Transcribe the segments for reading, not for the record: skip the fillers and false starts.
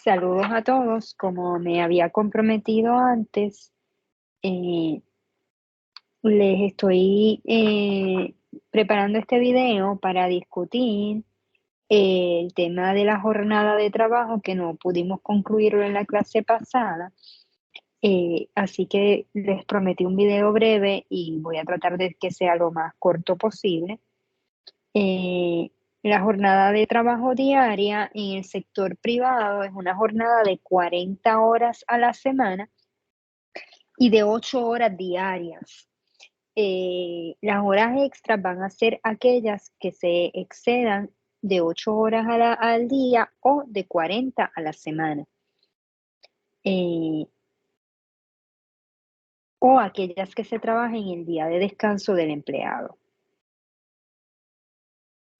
Saludos a todos. Como me había comprometido antes, eh, les estoy preparando este video para discutir el tema de la jornada de trabajo que no pudimos concluirlo en la clase pasada. Así que les prometí un video breve y voy a tratar de que sea lo más corto posible. La jornada de trabajo diaria en el sector privado es una jornada de 40 horas a la semana y de 8 horas diarias. Las horas extras van a ser aquellas que se excedan de 8 horas al día o de 40 a la semana. O aquellas que se trabajen el día de descanso del empleado.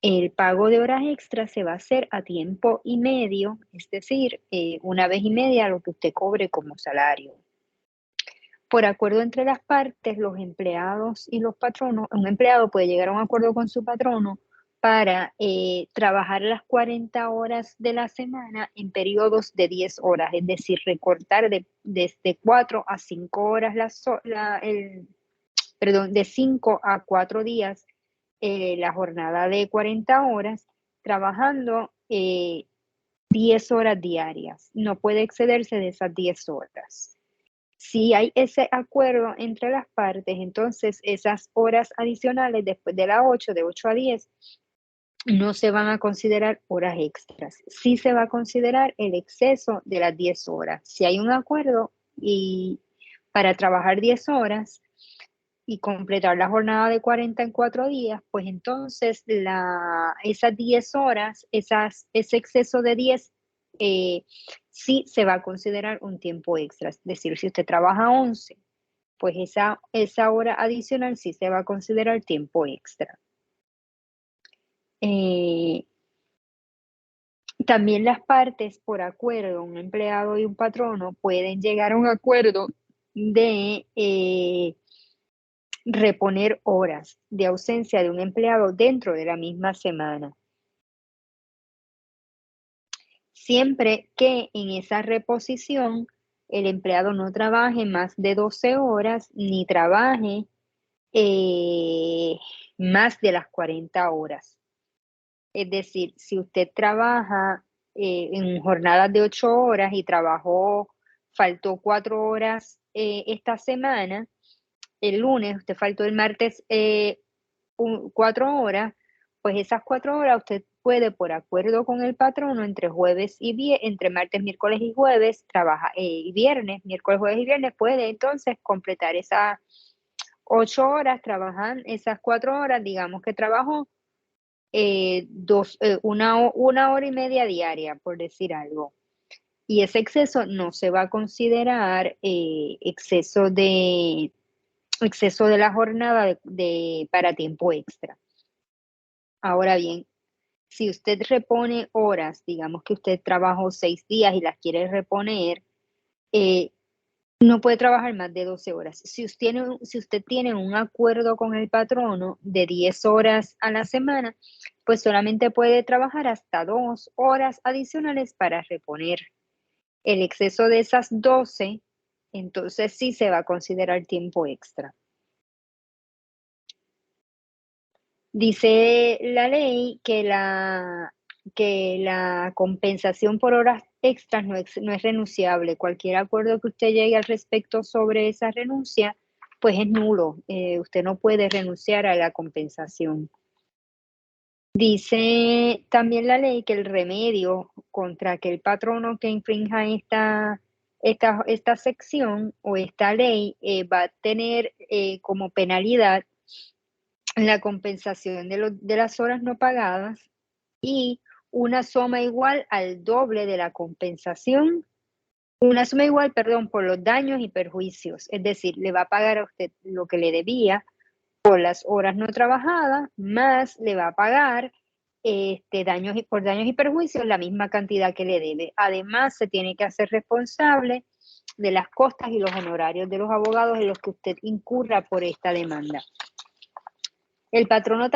El pago de horas extras se va a hacer a tiempo y medio, es decir, una vez y media lo que usted cobre como salario. Por acuerdo entre las partes, los empleados y los patronos, un empleado puede llegar a un acuerdo con su patrono para trabajar las 40 horas de la semana en periodos de 10 horas, es decir, recortar desde 4 a 5 horas de 5 a 4 días la jornada de 40 horas, trabajando 10 horas diarias. No puede excederse de esas 10 horas. Si hay ese acuerdo entre las partes, entonces esas horas adicionales después de las 8, de 8 a 10, no se van a considerar horas extras. Sí se va a considerar el exceso de las 10 horas. Si hay un acuerdo y para trabajar 10 horas y completar la jornada de 40 en 4 días, pues entonces esas 10 horas, ese exceso de 10, sí se va a considerar un tiempo extra. Es decir, si usted trabaja 11, pues esa hora adicional sí se va a considerar tiempo extra. También las partes, por acuerdo, un empleado y un patrono, pueden llegar a un acuerdo de reponer horas de ausencia de un empleado dentro de la misma semana. Siempre que en esa reposición el empleado no trabaje más de 12 horas ni trabaje más de las 40 horas. Es decir, si usted trabaja en jornadas de 8 horas y faltó 4 horas esta semana, el lunes, usted faltó el martes 4 horas, pues esas 4 horas usted puede, por acuerdo con el patrono, entre martes, miércoles y jueves, y viernes, miércoles, jueves y viernes, puede entonces completar esas 8 horas, trabajan esas 4 horas, digamos que trabajó una hora y media diaria, por decir algo. Y ese exceso no se va a considerar exceso de la jornada para tiempo extra. Ahora bien, si usted repone horas, digamos que usted trabajó 6 días y las quiere reponer, no puede trabajar más de 12 horas. Si usted tiene un acuerdo con el patrono de 10 horas a la semana, pues solamente puede trabajar hasta 2 horas adicionales para reponer. El exceso de esas 12, entonces sí se va a considerar tiempo extra. Dice la ley que la compensación por horas extras no es renunciable. Cualquier acuerdo que usted llegue al respecto sobre esa renuncia, pues es nulo. Usted no puede renunciar a la compensación. Dice también la ley que el remedio contra aquel patrono que infrinja esta sección o esta ley va a tener como penalidad la compensación de las horas no pagadas y una suma igual al doble de la compensación, una suma igual, perdón, por los daños y perjuicios. Es decir, le va a pagar a usted lo que le debía por las horas no trabajadas, más le va a pagar por daños y perjuicios la misma cantidad que le debe. Además, se tiene que hacer responsable de las costas y los honorarios de los abogados en los que usted incurra por esta demanda. El patrono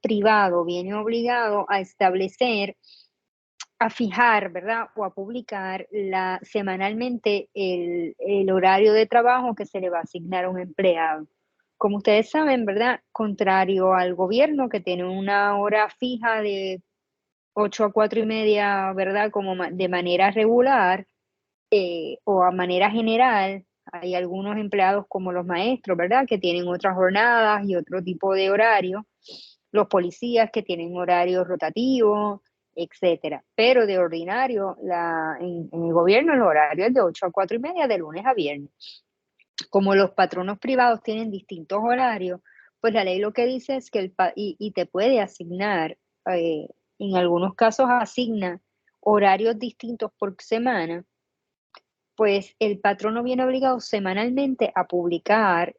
privado viene obligado a establecer a fijar, ¿verdad? O a publicar semanalmente el horario de trabajo que se le va a asignar a un empleado. Como ustedes saben, ¿verdad? Contrario al gobierno que tiene una hora fija de 8 a 4 y media, ¿verdad? Como de manera regular o a manera general, hay algunos empleados como los maestros, ¿verdad? Que tienen otras jornadas y otro tipo de horario. Los policías que tienen horarios rotativos, etcétera. Pero de ordinario, en el gobierno el horario es de 8 a 4 y media de lunes a viernes. Como los patronos privados tienen distintos horarios, pues la ley lo que dice es que y te puede asignar, en algunos casos asigna horarios distintos por semana, pues el patrono viene obligado semanalmente a publicar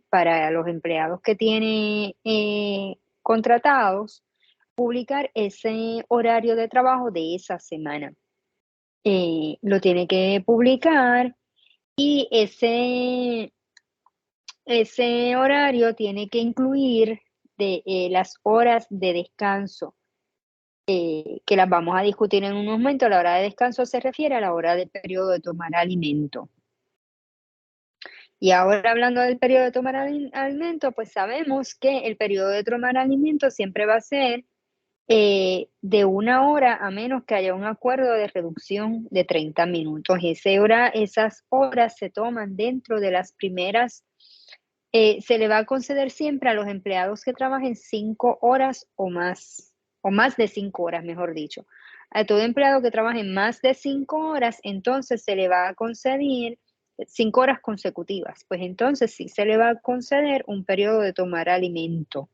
para los empleados que tiene contratados, publicar ese horario de trabajo de esa semana. Lo tiene que publicar y ese horario tiene que incluir las horas de descanso, que las vamos a discutir en un momento. La hora de descanso se refiere a la hora del periodo de tomar alimento. Y ahora hablando del periodo de tomar alimento, pues sabemos que el periodo de tomar alimento siempre va a ser de 1 hora, a menos que haya un acuerdo de reducción de 30 minutos. Esas horas se toman dentro de las primeras, se le va a conceder siempre a los empleados que trabajen 5 horas o más de 5 horas, mejor dicho. A todo empleado que trabaje más de 5 horas, entonces se le va a conceder 5 horas consecutivas. Pues entonces sí se le va a conceder un periodo de tomar alimento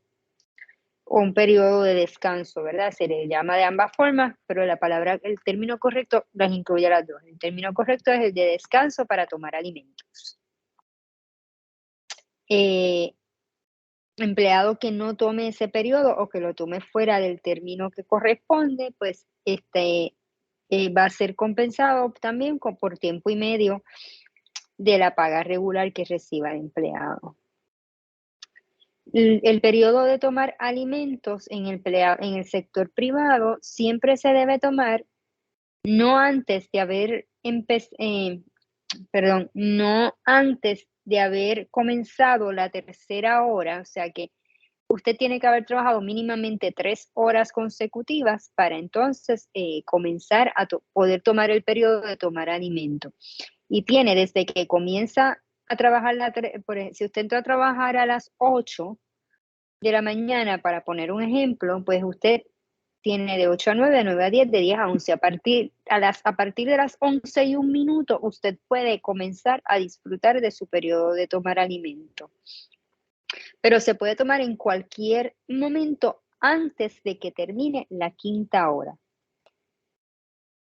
o un periodo de descanso, ¿verdad? Se le llama de ambas formas, pero el término correcto las incluye a las dos. El término correcto es el de descanso para tomar alimentos. Empleado que no tome ese periodo o que lo tome fuera del término que corresponde, pues va a ser compensado también por tiempo y medio de la paga regular que reciba el empleado. El periodo de tomar alimentos en el sector privado siempre se debe tomar no antes de haber no antes de haber comenzado la tercera hora, o sea que usted tiene que haber trabajado mínimamente 3 horas consecutivas para entonces comenzar a poder tomar el periodo de tomar alimento. Y tiene desde que comienza a trabajar, si usted entró a trabajar a las 8 de la mañana, para poner un ejemplo, pues usted tiene de 8 a 9, de 9 a 10, de 10 a 11. A partir de las 11:01, usted puede comenzar a disfrutar de su periodo de tomar alimento. Pero se puede tomar en cualquier momento antes de que termine la 5ª hora.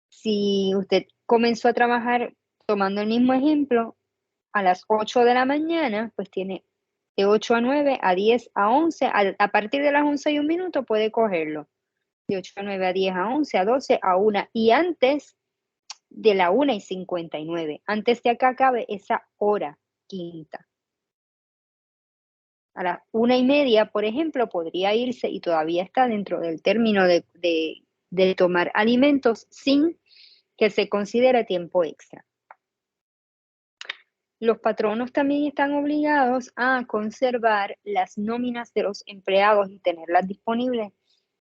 Si usted comenzó a trabajar, tomando el mismo ejemplo, a las 8 de la mañana, pues tiene de 8 a 9, a 10, a 11, a partir de las 11:01 puede cogerlo. De 8 a 9, a 10, a 11, a 12, a 1 y antes de la 1:59. Antes de acá cabe esa hora quinta. A las 1:30, por ejemplo, podría irse y todavía está dentro del término de tomar alimentos sin que se considere tiempo extra. Los patronos también están obligados a conservar las nóminas de los empleados y tenerlas disponibles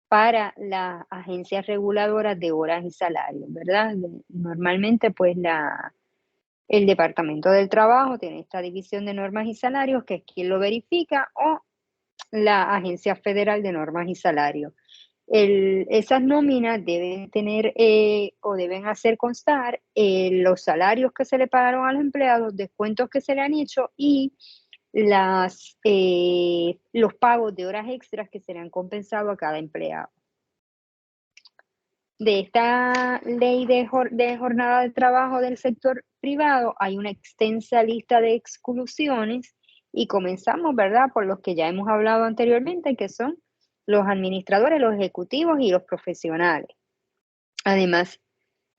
para las agencias reguladoras de horas y salarios, ¿verdad? Normalmente, pues el Departamento del Trabajo tiene esta división de normas y salarios, que es quien lo verifica, o la Agencia Federal de Normas y Salarios. Esas nóminas deben tener o deben hacer constar los salarios que se le pagaron a los empleados, descuentos que se le han hecho y los pagos de horas extras que se le han compensado a cada empleado. De esta ley de jornada de trabajo del sector privado hay una extensa lista de exclusiones y comenzamos, ¿verdad?, por los que ya hemos hablado anteriormente, que son los administradores, los ejecutivos y los profesionales. Además,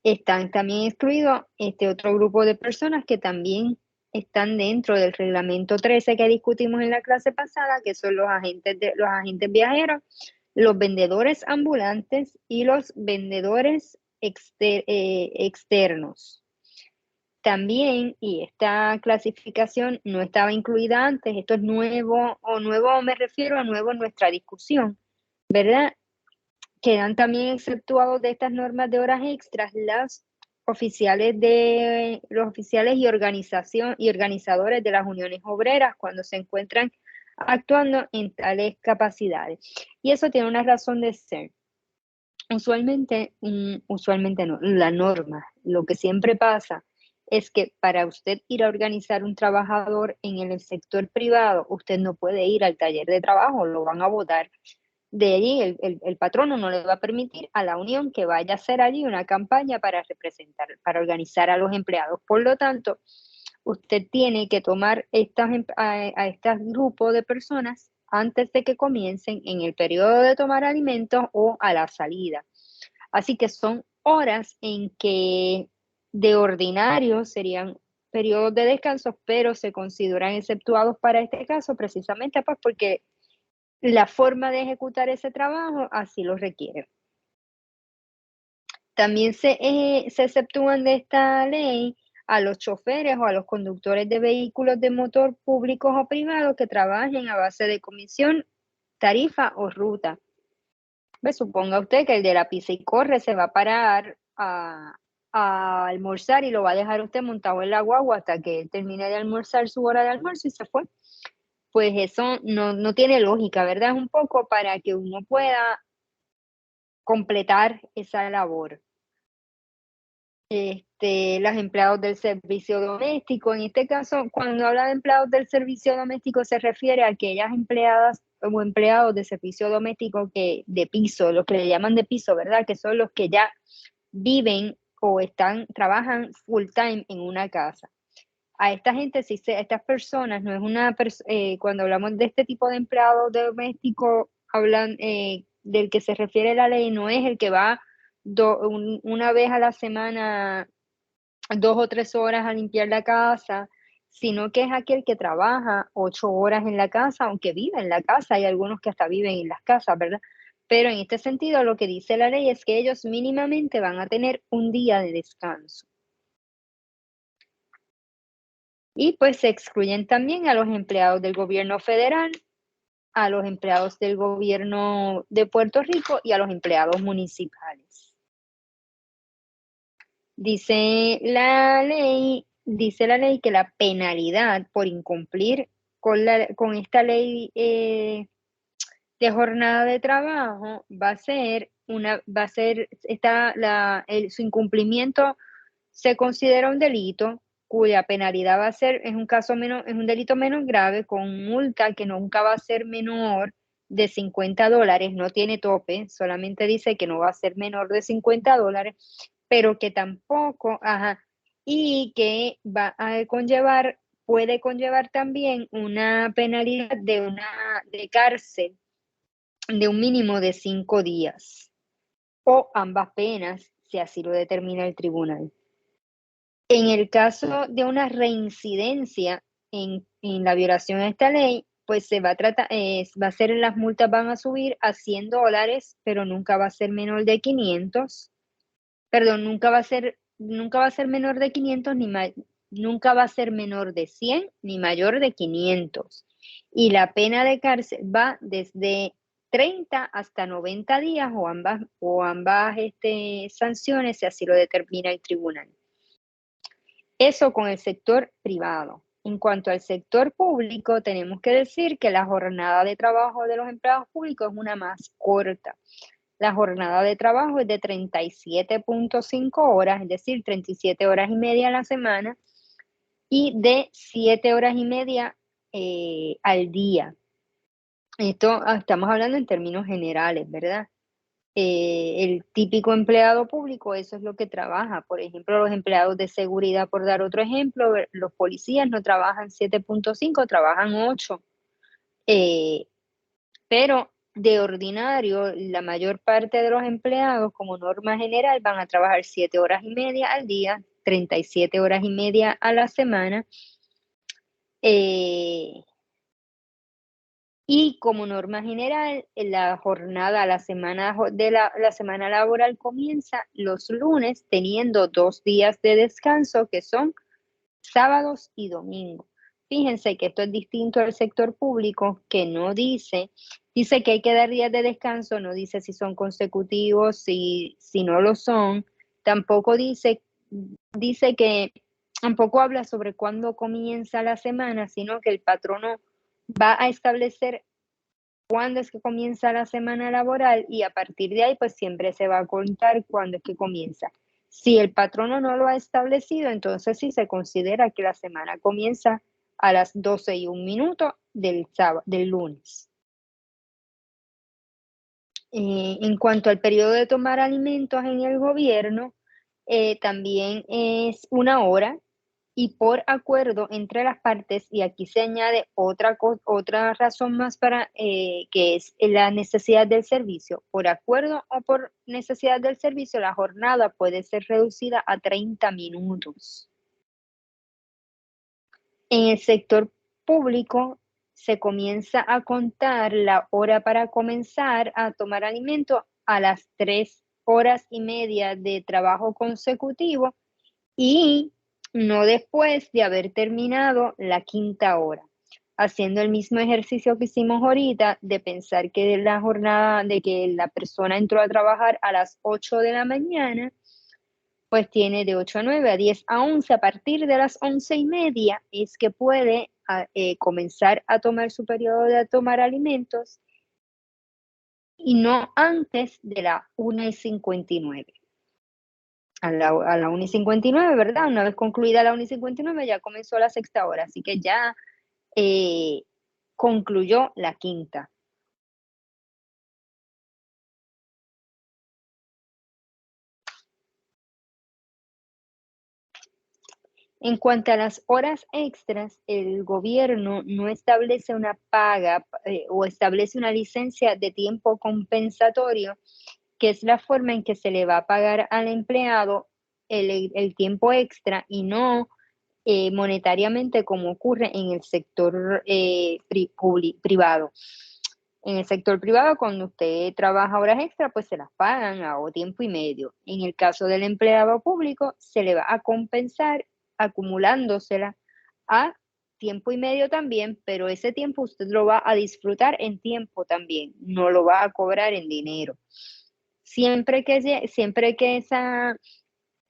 están también excluidos este otro grupo de personas que también están dentro del reglamento 13 que discutimos en la clase pasada, que son los agentes viajeros, los vendedores ambulantes y los vendedores externos. También, y esta clasificación no estaba incluida antes, esto es nuevo, o nuevo me refiero a nuevo en nuestra discusión, ¿verdad? Quedan también exceptuados de estas normas de horas extras los oficiales y organizadores de las uniones obreras cuando se encuentran actuando en tales capacidades. Y eso tiene una razón de ser. Usualmente no, la norma, lo que siempre pasa es que para usted ir a organizar un trabajador en el sector privado, usted no puede ir al taller de trabajo, lo van a votar. De allí el patrono no le va a permitir a la unión que vaya a hacer allí una campaña para representar, para organizar a los empleados. Por lo tanto, usted tiene que tomar a este grupo de personas antes de que comiencen en el periodo de tomar alimentos o a la salida. Así que son horas en que de ordinario serían periodos de descanso, pero se consideran exceptuados para este caso precisamente pues porque la forma de ejecutar ese trabajo así lo requiere. También se exceptúan de esta ley a los choferes o a los conductores de vehículos de motor públicos o privados que trabajen a base de comisión, tarifa o ruta. Suponga usted que el de la pisa y corre se va a parar a almorzar y lo va a dejar usted montado en la guagua hasta que él termine de almorzar su hora de almuerzo y se fue. Pues eso no tiene lógica, ¿verdad? Es un poco para que uno pueda completar esa labor. Los empleados del servicio doméstico, en este caso, cuando habla de empleados del servicio doméstico, se refiere a aquellas empleadas o empleados de servicio doméstico de piso, los que le llaman de piso, ¿verdad? Que son los que ya viven o trabajan full time en una casa. A esta gente, a estas personas, no es cuando hablamos de este tipo de empleado doméstico, del que se refiere la ley, no es el que va una vez a la semana, 2 o 3 horas a limpiar la casa, sino que es aquel que trabaja 8 horas en la casa, aunque vive en la casa, hay algunos que hasta viven en las casas, ¿verdad? Pero en este sentido, lo que dice la ley es que ellos mínimamente van a tener un día de descanso. Y pues se excluyen también a los empleados del gobierno federal, a los empleados del gobierno de Puerto Rico y a los empleados municipales. Dice la ley que la penalidad por incumplir con esta ley de jornada de trabajo su incumplimiento se considera un delito cuya penalidad es un delito menos grave con multa que nunca va a ser menor de $50, no tiene tope, solamente dice que no va a ser menor de $50, pero que tampoco, y que puede conllevar también una penalidad de cárcel de un mínimo de 5 días, o ambas penas, si así lo determina el tribunal. En el caso de una reincidencia en la violación a esta ley, pues las multas van a subir a $100, pero nunca va a ser menor de 500. Perdón, nunca va a ser menor de 500 nunca va a ser menor de 100 ni mayor de 500. Y la pena de cárcel va desde 30 hasta 90 días o ambas sanciones, si así lo determina el tribunal. Eso con el sector privado. En cuanto al sector público, tenemos que decir que la jornada de trabajo de los empleados públicos es una más corta. La jornada de trabajo es de 37.5 horas, es decir, 37 horas y media a la semana y de 7 horas y media al día. Esto estamos hablando en términos generales, ¿verdad? El típico empleado público, eso es lo que trabaja. Por ejemplo, los empleados de seguridad, por dar otro ejemplo, los policías no trabajan 7.5, trabajan 8. Pero de ordinario, la mayor parte de los empleados, como norma general, van a trabajar 7 horas y media al día, 37 horas y media a la semana. Y como norma general, la jornada, la semana la semana laboral comienza los lunes, teniendo 2 días de descanso, que son sábados y domingos. Fíjense que esto es distinto al sector público, que no dice que hay que dar días de descanso, no dice si son consecutivos, si no lo son. Tampoco dice que, tampoco habla sobre cuándo comienza la semana, sino que el patrono va a establecer cuándo es que comienza la semana laboral y a partir de ahí, pues siempre se va a contar cuándo es que comienza. Si el patrono no lo ha establecido, entonces sí se considera que la semana comienza a las 12:01 del lunes. En cuanto al periodo de tomar alimentos en el gobierno, también es 1 hora y por acuerdo entre las partes, y aquí se añade otra razón más para que es la necesidad del servicio. Por acuerdo o por necesidad del servicio, la jornada puede ser reducida a 30 minutos. En el sector público se comienza a contar la hora para comenzar a tomar alimento a las 3 horas y media de trabajo consecutivo y no después de haber terminado la quinta hora, haciendo el mismo ejercicio que hicimos ahorita de pensar que la jornada, de que la persona entró a trabajar a las 8 de la mañana, pues tiene de 8 a 9, a 10 a 11, a partir de las 11:30 es que puede comenzar a tomar su periodo de tomar alimentos y no antes de la 1:59. A la 1:59, ¿verdad? Una vez concluida la 1:59 ya comenzó la sexta hora, así que ya eh, concluyó la quinta. En cuanto a las horas extras, el gobierno no establece una paga o establece una licencia de tiempo compensatorio, que es la forma en que se le va a pagar al empleado el tiempo extra y no monetariamente como ocurre en el sector privado. En el sector privado, cuando usted trabaja horas extra, pues se las pagan a tiempo y medio. En el caso del empleado público, se le va a compensar acumulándosela a tiempo y medio también, pero ese tiempo usted lo va a disfrutar en tiempo también, no lo va a cobrar en dinero. Siempre que esa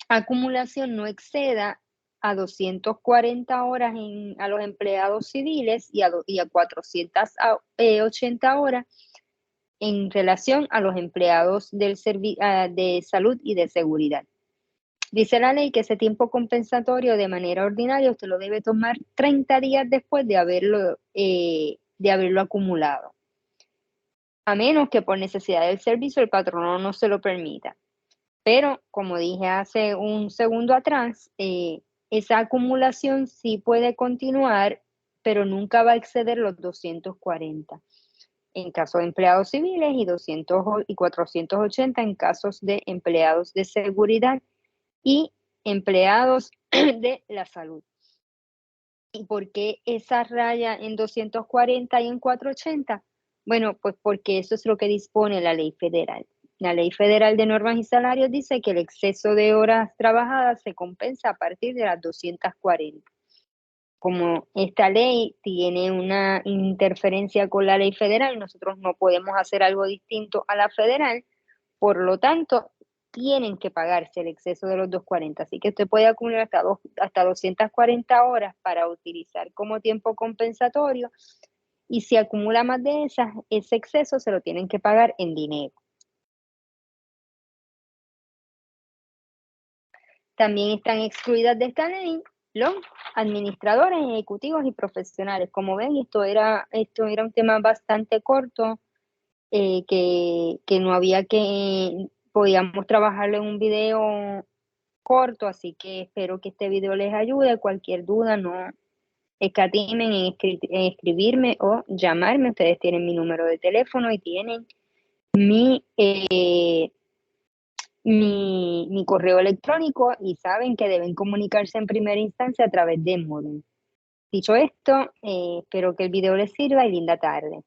acumulación no exceda a 240 horas a los empleados civiles y a 480 horas en relación a los empleados de salud y de seguridad. Dice la ley que ese tiempo compensatorio de manera ordinaria usted lo debe tomar 30 días después de haberlo acumulado, a menos que por necesidad del servicio el patrono no se lo permita. Pero, como dije hace un segundo atrás, esa acumulación sí puede continuar, pero nunca va a exceder los 240 en caso de empleados civiles y 480 en casos de empleados de seguridad y empleados de la salud. ¿Y por qué esa raya en 240 y en 480? Bueno, pues porque eso es lo que dispone la ley federal. La Ley Federal de Normas y Salarios dice que el exceso de horas trabajadas se compensa a partir de las 240. Como esta ley tiene una interferencia con la ley federal, nosotros no podemos hacer algo distinto a la federal, por lo tanto, tienen que pagarse el exceso de los 240. Así que usted puede acumular hasta 240 horas para utilizar como tiempo compensatorio y si acumula más de esas, ese exceso se lo tienen que pagar en dinero. También están excluidas de esta ley los administradores, ejecutivos y profesionales. Como ven, esto era un tema bastante corto, que no había podíamos trabajarlo en un video corto, así que espero que este video les ayude. Cualquier duda, no escatimen en escribirme o llamarme. Ustedes tienen mi número de teléfono y tienen mi, mi correo electrónico y saben que deben comunicarse en primera instancia a través de Moodle. Dicho esto, espero que el video les sirva y linda tarde.